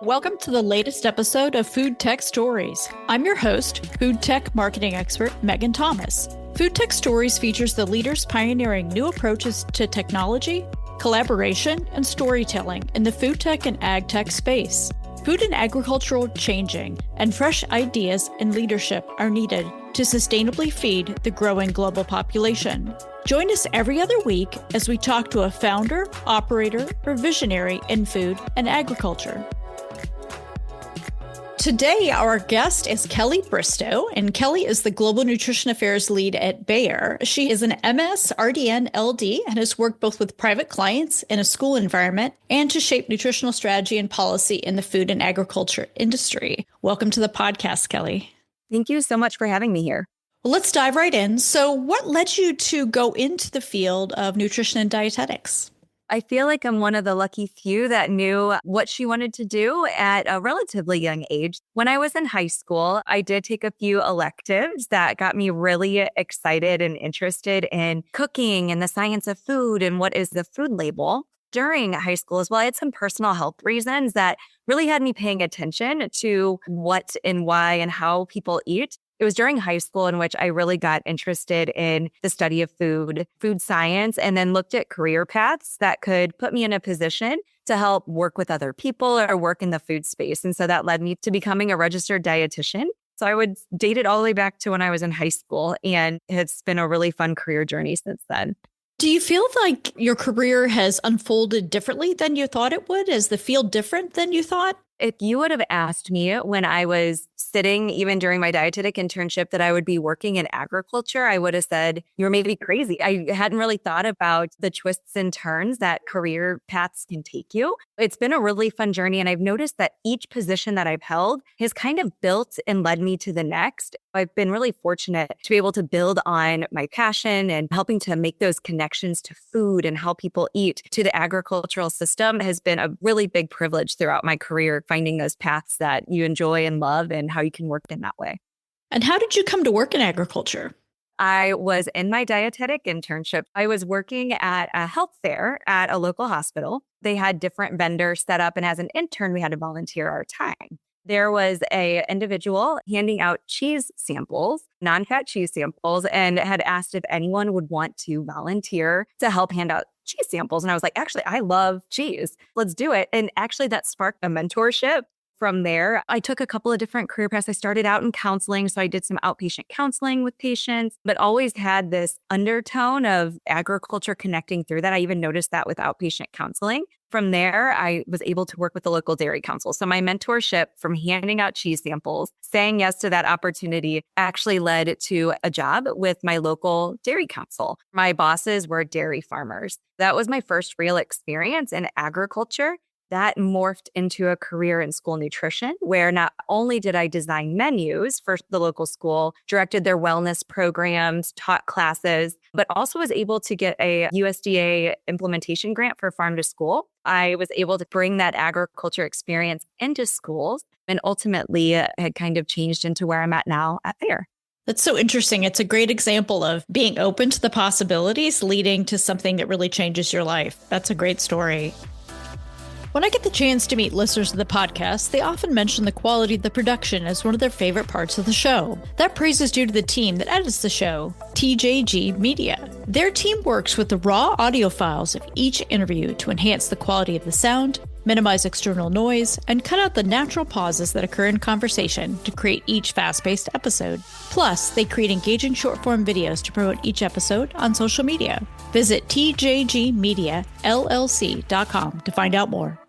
Welcome to the latest episode of FoodTech Stories. I'm your host, FoodTech marketing expert Megan Thomas. FoodTech Stories features the leaders pioneering new approaches to technology, collaboration, and storytelling in the food tech and ag tech space. Food and agricultural changing, and fresh ideas and leadership are needed to sustainably feed the growing global population. Join us every other week as we talk to a founder, operator, or visionary in food and agriculture. Today, our guest is Kelly Bristow, and Kelly is the Global Nutrition Affairs Lead at Bayer. She is an MS, RDN, LD, and has worked both with private clients in a school environment and to shape nutritional strategy and policy in the food and agriculture industry. Welcome to the podcast, Kelly. Thank you so much for having me here. Well, let's dive right in. So what led you to go into the field of nutrition and dietetics? I feel like I'm one of the lucky few that knew what she wanted to do at a relatively young age. When I was in high school, I did take a few electives that got me really excited and interested in cooking and the science of food and what is the food label. During high school as well, I had some personal health reasons that really had me paying attention to what and why and how people eat. It was during high school in which I really got interested in the study of food science, and then looked at career paths that could put me in a position to help work with other people or work in the food space. And so that led me to becoming a registered dietitian. So I would date it all the way back to when I was in high school, and it's been a really fun career journey since then. Do you feel like your career has unfolded differently than you thought it would? Is the field different than you thought? If you would have asked me when I was sitting, even during my dietetic internship, that I would be working in agriculture, I would have said, you're maybe crazy. I hadn't really thought about the twists and turns that career paths can take you. It's been a really fun journey. And I've noticed that each position that I've held has kind of built and led me to the next. I've been really fortunate to be able to build on my passion and helping to make those connections to food and how people eat to the agricultural system has been a really big privilege throughout my career, finding those paths that you enjoy and love and how you can work in that way. And how did you come to work in agriculture? I was in my dietetic internship. I was working at a health fair at a local hospital. They had different vendors set up, and as an intern, we had to volunteer our time. There was an individual handing out cheese samples, nonfat cheese samples, and had asked if anyone would want to volunteer to help hand out cheese samples. And I was like, actually, I love cheese. Let's do it. And actually, that sparked a mentorship. From there, I took a couple of different career paths. I started out in counseling, so I did some outpatient counseling with patients, but always had this undertone of agriculture connecting through that. I even noticed that with outpatient counseling. From there, I was able to work with the local dairy council. So my mentorship from handing out cheese samples, saying yes to that opportunity, actually led to a job with my local dairy council. My bosses were dairy farmers. That was my first real experience in agriculture. That morphed into a career in school nutrition, where not only did I design menus for the local school, directed their wellness programs, taught classes, but also was able to get a USDA implementation grant for farm to school. I was able to bring that agriculture experience into schools, and ultimately had kind of changed into where I'm at now at Bayer. That's so interesting. It's a great example of being open to the possibilities leading to something that really changes your life. That's a great story. When I get the chance to meet listeners of the podcast, they often mention the quality of the production as one of their favorite parts of the show. That praise is due to the team that edits the show, TJG Media. Their team works with the raw audio files of each interview to enhance the quality of the sound, minimize external noise, and cut out the natural pauses that occur in conversation to create each fast-paced episode. Plus, they create engaging short-form videos to promote each episode on social media. Visit tjgmediallc.com to find out more.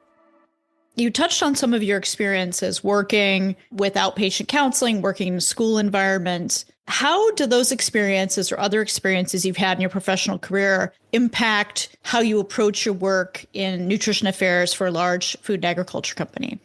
You touched on some of your experiences working with outpatient counseling, working in school environments. How do those experiences or other experiences you've had in your professional career impact how you approach your work in nutrition affairs for a large food and agriculture company?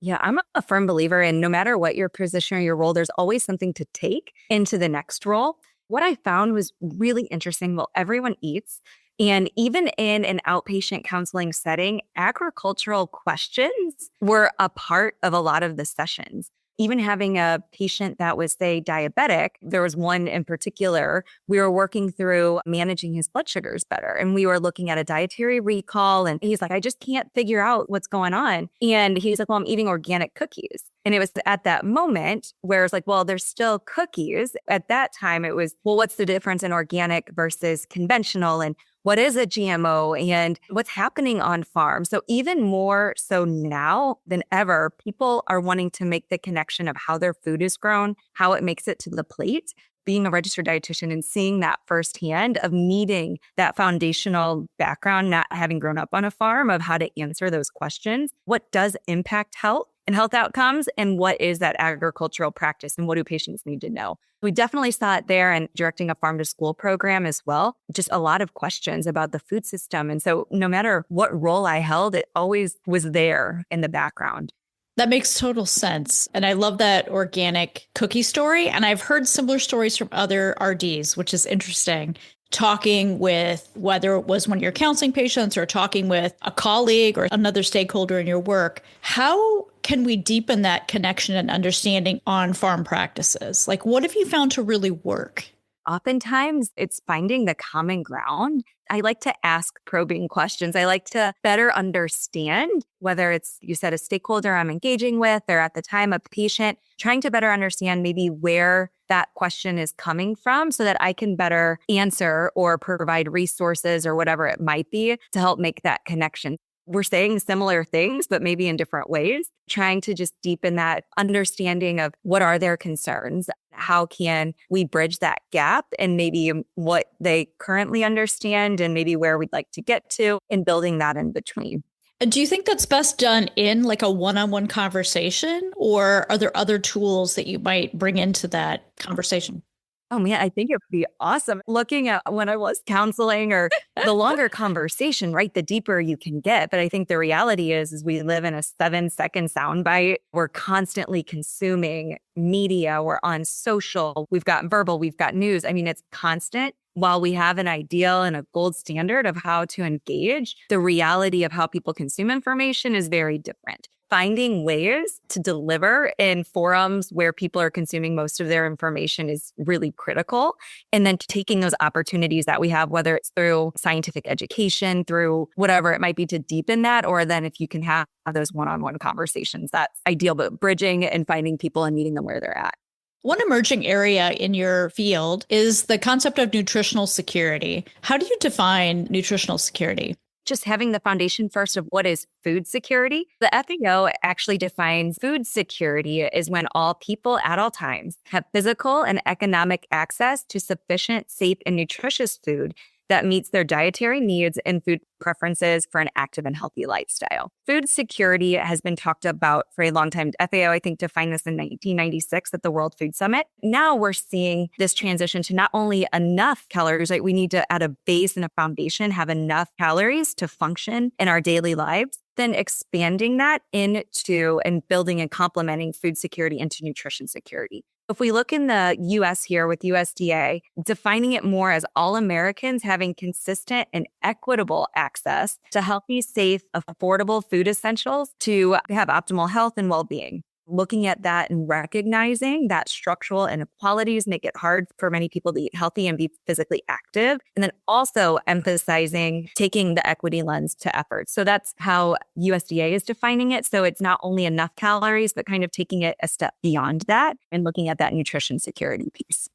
Yeah, I'm a firm believer in no matter what your position or your role, there's always something to take into the next role. What I found was really interesting. Well, everyone eats. And even in an outpatient counseling setting, agricultural questions were a part of a lot of the sessions. Even having a patient that was, say, diabetic, there was one in particular, we were working through managing his blood sugars better. And we were looking at a dietary recall. And he's like, I just can't figure out what's going on. And he's like, well, I'm eating organic cookies. And it was at that moment where it's like, well, there's still cookies. At that time, it was, well, what's the difference in organic versus conventional? And what is a GMO and what's happening on farm? So even more so now than ever, people are wanting to make the connection of how their food is grown, how it makes it to the plate. Being a registered dietitian and seeing that firsthand of needing that foundational background, not having grown up on a farm, of how to answer those questions. What does impact health and health outcomes? And what is that agricultural practice? And what do patients need to know? We definitely saw it there, and directing a farm to school program as well. Just a lot of questions about the food system. And so no matter what role I held, it always was there in the background. That makes total sense. And I love that organic cookie story. And I've heard similar stories from other RDs, which is interesting. Talking with, whether it was one of your counseling patients or talking with a colleague or another stakeholder in your work, how can we deepen that connection and understanding on farm practices? Like, what have you found to really work? Oftentimes, it's finding the common ground. I like to ask probing questions. I like to better understand whether it's, you said, a stakeholder I'm engaging with, or at the time a patient, trying to better understand maybe where that question is coming from so that I can better answer or provide resources or whatever it might be to help make that connection. We're saying similar things, but maybe in different ways, trying to just deepen that understanding of what are their concerns, how can we bridge that gap, and maybe what they currently understand and maybe where we'd like to get to, and building that in between. And do you think that's best done in like a one-on-one conversation, or are there other tools that you might bring into that conversation? Oh man, I think it would be awesome. Looking at when I was counseling, or the longer conversation, right? The deeper you can get. But I think the reality is we live in a 7-second soundbite. We're constantly consuming media. We're on social. We've got verbal. We've got news. I mean, it's constant. While we have an ideal and a gold standard of how to engage, the reality of how people consume information is very different. Finding ways to deliver in forums where people are consuming most of their information is really critical. And then taking those opportunities that we have, whether it's through scientific education, through whatever it might be, to deepen that, or then if you can have those one-on-one conversations, that's ideal. But bridging and finding people and meeting them where they're at. One emerging area in your field is the concept of nutritional security. How do you define nutritional security? Just having the foundation first of what is food security. The FAO actually defines food security is when all people at all times have physical and economic access to sufficient, safe, and nutritious food that meets their dietary needs and food preferences for an active and healthy lifestyle. Food security has been talked about for a long time. FAO, I think, defined this in 1996 at the World Food Summit. Now we're seeing this transition to not only enough calories, right? We need to, at a base and a foundation, have enough calories to function in our daily lives, then expanding that into and building and complementing food security into nutrition security. If we look in the US here with USDA, defining it more as all Americans having consistent and equitable access to healthy, safe, affordable food essentials to have optimal health and well-being. Looking at that and recognizing that structural inequalities make it hard for many people to eat healthy and be physically active. And then also emphasizing taking the equity lens to effort. So that's how USDA is defining it. So it's not only enough calories, but kind of taking it a step beyond that and looking at that nutrition security piece.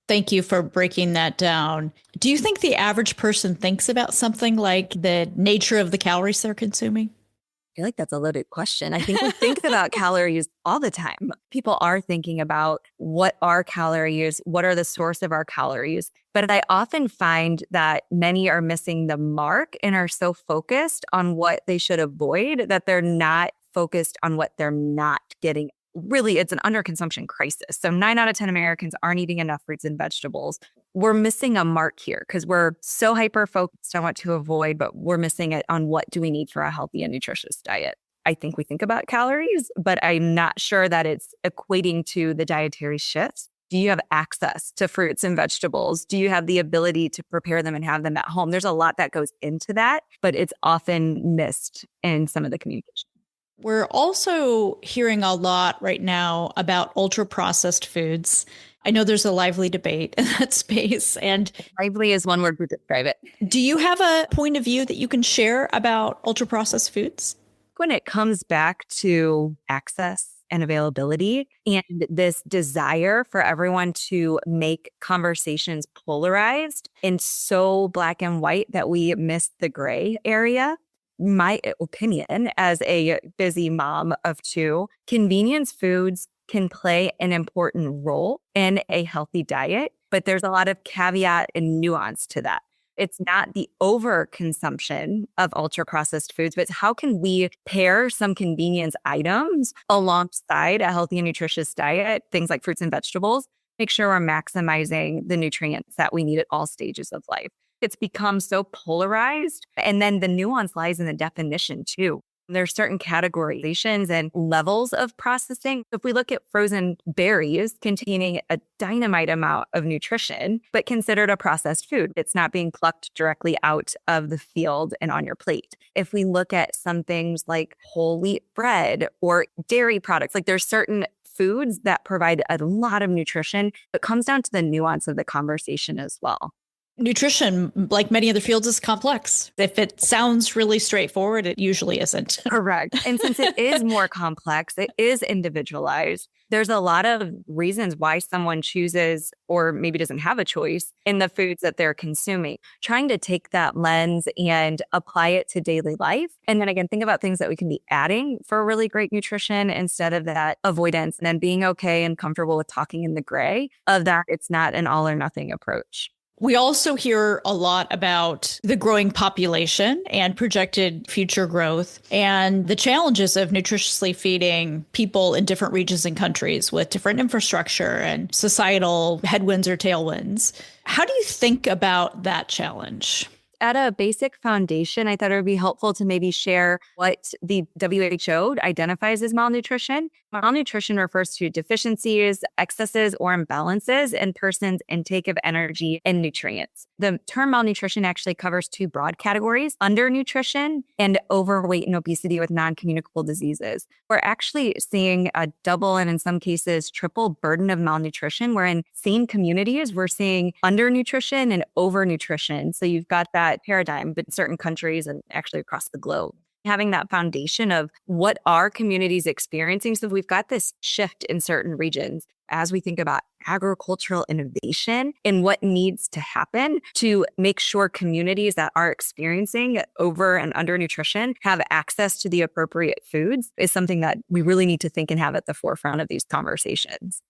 Thank you for breaking that down. Do you think the average person thinks about something like the nature of the calories they're consuming? I feel like that's a loaded question. I think we think about calories all the time. People are thinking about what are calories, what are the source of our calories. But I often find that many are missing the mark and are so focused on what they should avoid that they're not focused on what they're not getting. Really, it's an underconsumption crisis. So 9 out of 10 Americans aren't eating enough fruits and vegetables. We're missing a mark here because we're so hyper-focused on what to avoid, but we're missing it on what do we need for a healthy and nutritious diet. I think we think about calories, but I'm not sure that it's equating to the dietary shifts. Do you have access to fruits and vegetables? Do you have the ability to prepare them and have them at home? There's a lot that goes into that, but it's often missed in some of the communication. We're also hearing a lot right now about ultra processed foods. I know there's a lively debate in that space. And Lively is one word to describe it. do you have a point of view that you can share about ultra processed foods? When it comes back to access and availability and this desire for everyone to make conversations polarized and so black and white that we miss the gray area, my opinion as a busy mom of two, convenience foods can play an important role in a healthy diet, but there's a lot of caveat and nuance to that. It's not the overconsumption of ultra processed foods, but it's how can we pair some convenience items alongside a healthy and nutritious diet, things like fruits and vegetables, make sure we're maximizing the nutrients that we need at all stages of life. It's become so polarized. And then the nuance lies in the definition too. There's certain categorizations and levels of processing. If we look at frozen berries containing a dynamite amount of nutrition, but considered a processed food, it's not being plucked directly out of the field and on your plate. If we look at some things like whole wheat bread or dairy products, like there's certain foods that provide a lot of nutrition, but comes down to the nuance of the conversation as well. Nutrition, like many other fields, is complex. If it sounds really straightforward, it usually isn't. Correct. And since it is more complex, it is individualized. There's a lot of reasons why someone chooses or maybe doesn't have a choice in the foods that they're consuming. Trying to take that lens and apply it to daily life. And then again, think about things that we can be adding for really great nutrition instead of that avoidance, and then being okay and comfortable with talking in the gray of that. It's not an all or nothing approach. We also hear a lot about the growing population and projected future growth and the challenges of nutritiously feeding people in different regions and countries with different infrastructure and societal headwinds or tailwinds. How do you think about that challenge? At a basic foundation, I thought it would be helpful to maybe share what the WHO identifies as malnutrition. Malnutrition refers to deficiencies, excesses, or imbalances in person's intake of energy and nutrients. The term malnutrition actually covers two broad categories: undernutrition and overweight and obesity with non-communicable diseases. We're actually seeing a double and in some cases triple burden of malnutrition, where in same communities, we're seeing undernutrition and overnutrition. So you've got that paradigm, but in certain countries and actually across the globe. Having that foundation of what are communities experiencing. So we've got this shift in certain regions as we think about agricultural innovation and what needs to happen to make sure communities that are experiencing over and undernutrition have access to the appropriate foods is something that we really need to think and have at the forefront of these conversations.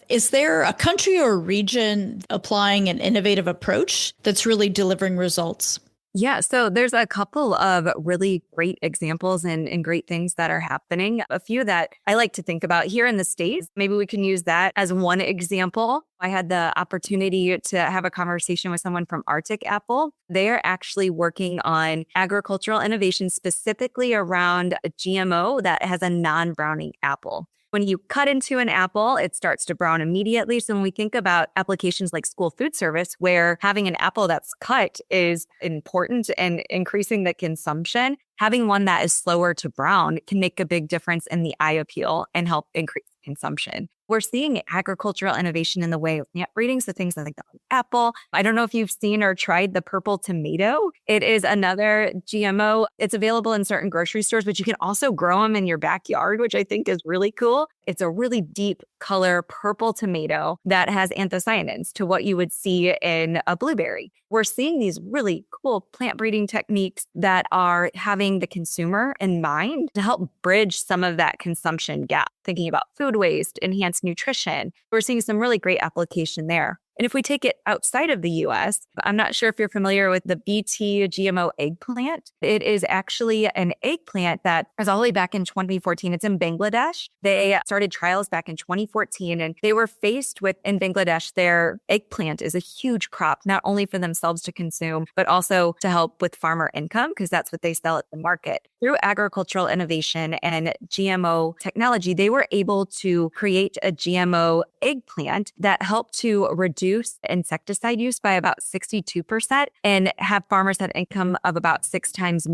Is there a country or region applying an innovative approach that's really delivering results? Yeah, so there's a couple of really great examples and great things that are happening. A few that I like to think about here in the States. Maybe we can use that as one example. I had the opportunity to have a conversation with someone from Arctic Apple. They are actually working on agricultural innovation specifically around a GMO that has a non-browning apple. When you cut into an apple, it starts to brown immediately. So when we think about applications like school food service, where having an apple that's cut is important and increasing the consumption, having one that is slower to brown can make a big difference in the eye appeal and help increase consumption. We're seeing agricultural innovation in the way of plant breeding. So things like the apple. I don't know if you've seen or tried the purple tomato. It is another GMO. It's available in certain grocery stores, but you can also grow them in your backyard, which I think is really cool. It's a really deep color purple tomato that has anthocyanins to what you would see in a blueberry. We're seeing these really cool plant breeding techniques that are having the consumer in mind to help bridge some of that consumption gap, thinking about food waste, enhanced nutrition. We're seeing some really great application there. And if we take it outside of the US, I'm not sure if you're familiar with the BT GMO eggplant. It is actually an eggplant that is all the way back in 2014. It's in Bangladesh. They started trials back in 2014, and they were faced with, in Bangladesh, their eggplant is a huge crop, not only for themselves to consume, but also to help with farmer income, because that's what they sell at the market. Through agricultural innovation and GMO technology, they were able to create a GMO eggplant that helped to reduce insecticide use by about 62% and have farmers have income of about 6 times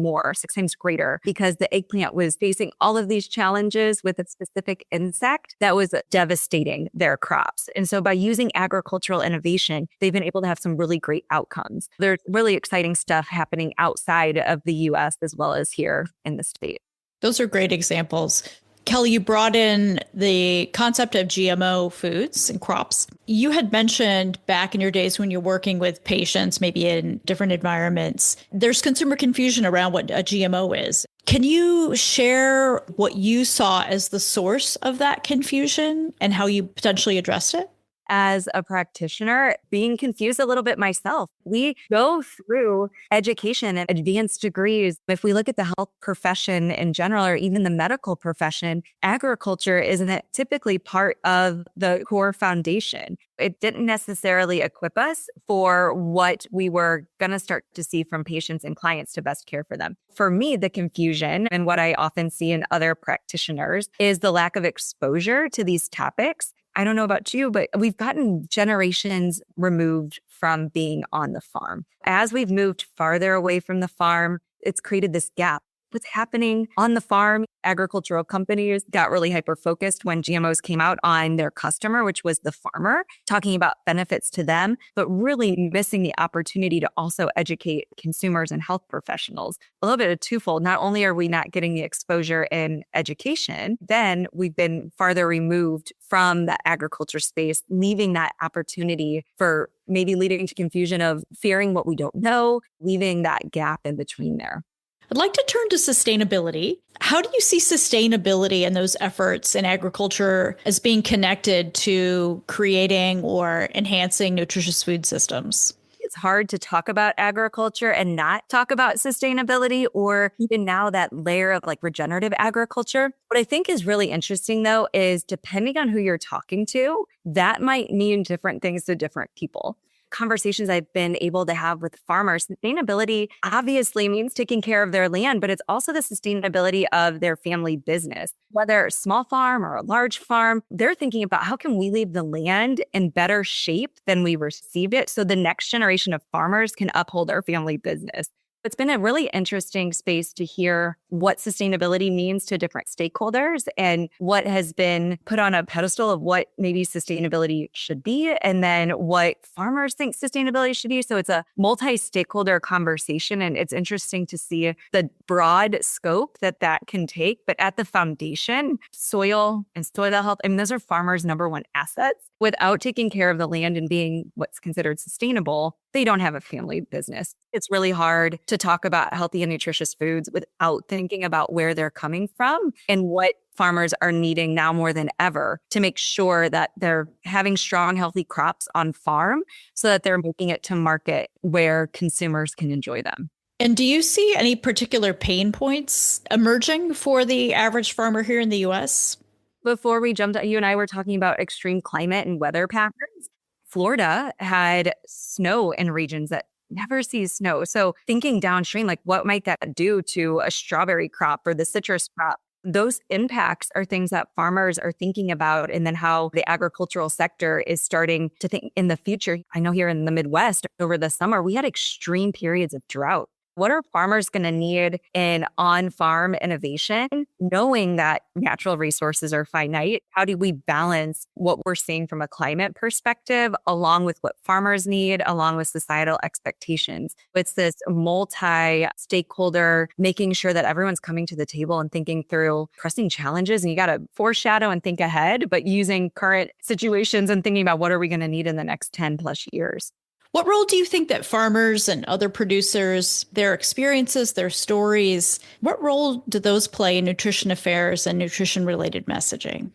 greater because the eggplant was facing all of these challenges with a specific insect that was devastating their crops. And so by using agricultural innovation, they've been able to have some really great outcomes. There's really exciting stuff happening outside of the US as well as here in the state. Those are great examples. Kelly, you brought in the concept of GMO foods and crops. You had mentioned back in your days when you're working with patients, maybe in different environments, there's consumer confusion around what a GMO is. Can you share what you saw as the source of that confusion and how you potentially addressed it? As a practitioner, being confused a little bit myself. We go through education and advanced degrees. If we look at the health profession in general, or even the medical profession, agriculture isn't typically part of the core foundation. It didn't necessarily equip us for what we were going to start to see from patients and clients to best care for them. For me, the confusion and what I often see in other practitioners is the lack of exposure to these topics. I don't know about you, but we've gotten generations removed from being on the farm. As we've moved farther away from the farm, it's created this gap. What's happening on the farm? Agricultural companies got really hyper-focused when GMOs came out on their customer, which was the farmer, talking about benefits to them, but really missing the opportunity to also educate consumers and health professionals. A little bit of twofold. Not only are we not getting the exposure in education, then we've been farther removed from the agriculture space, leaving that opportunity for maybe leading to confusion of fearing what we don't know, leaving that gap in between there. I'd like to turn to sustainability. How do you see sustainability and those efforts in agriculture as being connected to creating or enhancing nutritious food systems? It's hard to talk about agriculture and not talk about sustainability, or even now that layer of like regenerative agriculture. What I think is really interesting though, is depending on who you're talking to, that might mean different things to different people. Conversations I've been able to have with farmers, sustainability obviously means taking care of their land, but it's also the sustainability of their family business. Whether a small farm or a large farm, they're thinking about how can we leave the land in better shape than we received it so the next generation of farmers can uphold our family business. It's been a really interesting space to hear what sustainability means to different stakeholders and what has been put on a pedestal of what maybe sustainability should be, and then what farmers think sustainability should be. So it's a multi-stakeholder conversation, and it's interesting to see the broad scope that can take. But at the foundation, soil and soil health, I mean, those are farmers' number one assets. Without taking care of the land and being what's considered sustainable, they don't have a family business. It's really hard to talk about healthy and nutritious foods without thinking about where they're coming from and what farmers are needing now more than ever to make sure that they're having strong, healthy crops on farm so that they're making it to market where consumers can enjoy them. And do you see any particular pain points emerging for the average farmer here in the U.S.? Before we jumped, you and I were talking about extreme climate and weather patterns. Florida had snow in regions that never see snow. So thinking downstream, like what might that do to a strawberry crop or the citrus crop? Those impacts are things that farmers are thinking about, and then how the agricultural sector is starting to think in the future. I know here in the Midwest over the summer, we had extreme periods of drought. What are farmers going to need in on-farm innovation, knowing that natural resources are finite? How do we balance what we're seeing from a climate perspective, along with what farmers need, along with societal expectations? It's this multi-stakeholder, making sure that everyone's coming to the table and thinking through pressing challenges. And you got to foreshadow and think ahead, but using current situations and thinking about what are we going to need in the next 10 plus years. What role do you think that farmers and other producers, their experiences, their stories, what role do those play in nutrition affairs and nutrition-related messaging?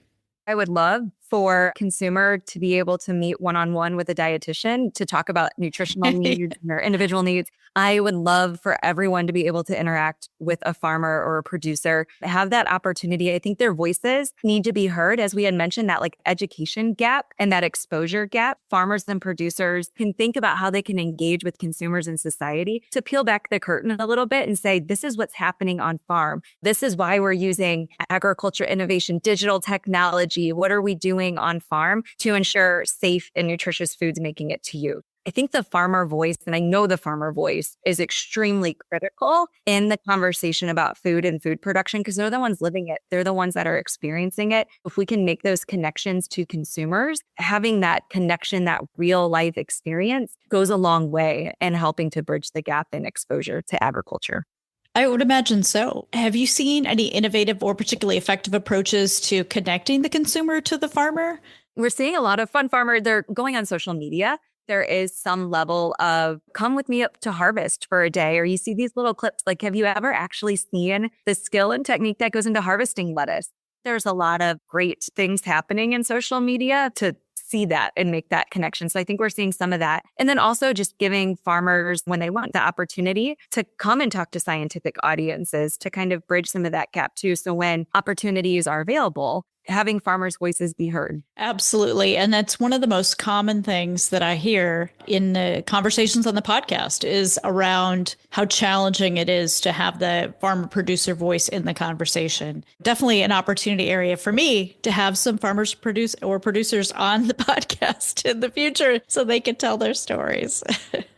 I would love for consumer to be able to meet one-on-one with a dietitian to talk about nutritional needs or individual needs. I would love for everyone to be able to interact with a farmer or a producer, have that opportunity. I think their voices need to be heard. As we had mentioned, that like education gap and that exposure gap, farmers and producers can think about how they can engage with consumers in society to peel back the curtain a little bit and say, this is what's happening on farm. This is why we're using agriculture innovation, digital technology. What are we doing on farm to ensure safe and nutritious foods making it to you? I think the farmer voice, and I know the farmer voice, is extremely critical in the conversation about food and food production because they're the ones living it. They're the ones that are experiencing it. If we can make those connections to consumers, having that connection, that real life experience goes a long way in helping to bridge the gap in exposure to agriculture. I would imagine so. Have you seen any innovative or particularly effective approaches to connecting the consumer to the farmer? We're seeing a lot of fun farmers. They're going on social media. There is some level of come with me up to harvest for a day, or you see these little clips. Like, have you ever actually seen the skill and technique that goes into harvesting lettuce? There's a lot of great things happening in social media to see that and make that connection. So I think we're seeing some of that. And then also just giving farmers, when they want the opportunity, to come and talk to scientific audiences to kind of bridge some of that gap too. So when opportunities are available, having farmers' voices be heard. Absolutely. And that's one of the most common things that I hear in the conversations on the podcast is around how challenging it is to have the farmer producer voice in the conversation. Definitely an opportunity area for me to have some farmers producers on the podcast in the future so they can tell their stories.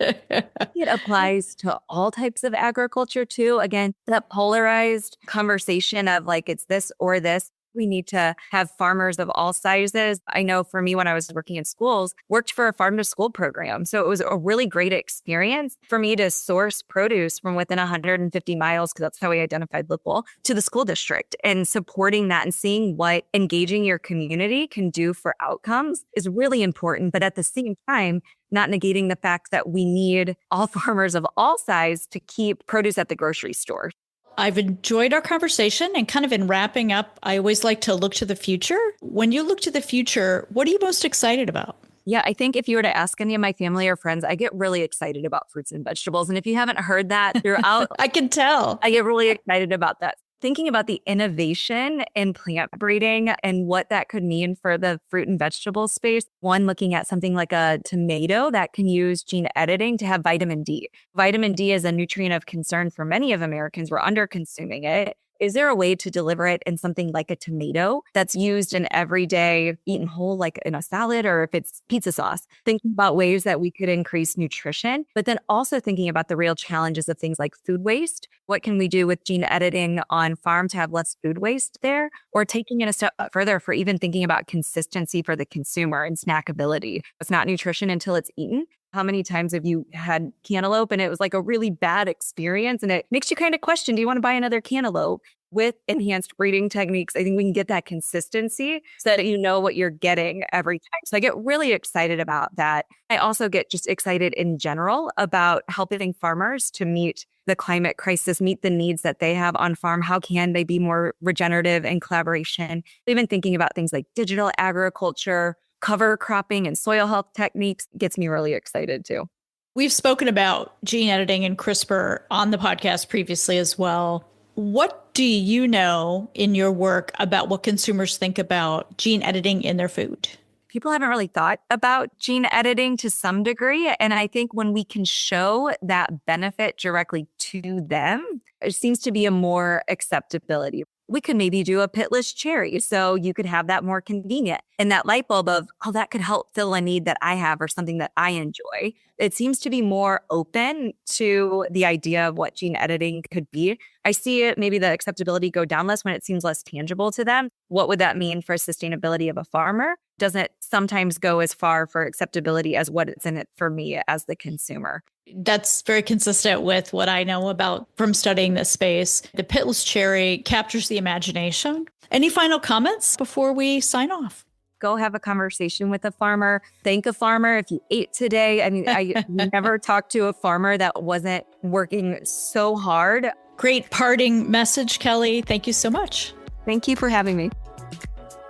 It applies to all types of agriculture too. Again, that polarized conversation of like, it's this or this. We need to have farmers of all sizes. I know for me, when I was working in schools, worked for a farm to school program. So it was a really great experience for me to source produce from within 150 miles, because that's how we identified local, to the school district, and supporting that and seeing what engaging your community can do for outcomes is really important. But at the same time, not negating the fact that we need all farmers of all size to keep produce at the grocery store. I've enjoyed our conversation, and kind of in wrapping up, I always like to look to the future. When you look to the future, what are you most excited about? Yeah, I think if you were to ask any of my family or friends, I get really excited about fruits and vegetables. And if you haven't heard that throughout, I can tell. I get really excited about that. Thinking about the innovation in plant breeding and what that could mean for the fruit and vegetable space. One, looking at something like a tomato that can use gene editing to have vitamin D. Vitamin D is a nutrient of concern for many of Americans. We're under consuming it. Is there a way to deliver it in something like a tomato that's used in everyday, eaten whole, like in a salad, or if it's pizza sauce? Thinking about ways that we could increase nutrition, but then also thinking about the real challenges of things like food waste. What can we do with gene editing on farm to have less food waste there? Or taking it a step further for even thinking about consistency for the consumer and snackability. It's not nutrition until it's eaten. How many times have you had cantaloupe and it was like a really bad experience and it makes you kind of question, do you want to buy another cantaloupe? With enhanced breeding techniques, I think we can get that consistency so that you know what you're getting every time. So I get really excited about that. I also get just excited in general about helping farmers to meet the climate crisis, meet the needs that they have on farm. How can they be more regenerative and collaboration? Even thinking about things like digital agriculture, cover cropping, and soil health techniques gets me really excited too. We've spoken about gene editing and CRISPR on the podcast previously as well. What do you know in your work about what consumers think about gene editing in their food? People haven't really thought about gene editing to some degree. And I think when we can show that benefit directly to them, it seems to be a more acceptability. We could maybe do a pitless cherry so you could have that more convenient. And that light bulb of, oh, that could help fill a need that I have or something that I enjoy. It seems to be more open to the idea of what gene editing could be. I see it, maybe the acceptability go down less when it seems less tangible to them. What would that mean for sustainability of a farmer? Doesn't sometimes go as far for acceptability as what it's in it for me as the consumer. That's very consistent with what I know about from studying this space. The pitless cherry captures the imagination. Any final comments before we sign off? Go have a conversation with a farmer. Thank a farmer if you ate today. I mean, I never talked to a farmer that wasn't working so hard. Great parting message, Kelly. Thank you so much. Thank you for having me.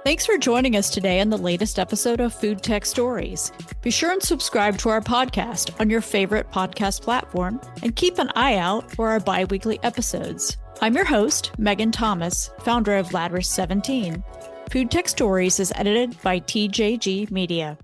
Thanks for joining us today on the latest episode of FoodTech Stories. Be sure and subscribe to our podcast on your favorite podcast platform and keep an eye out for our bi-weekly episodes. I'm your host, Megan Thomas, founder of Ladder 17. FoodTech Stories is edited by TJG Media.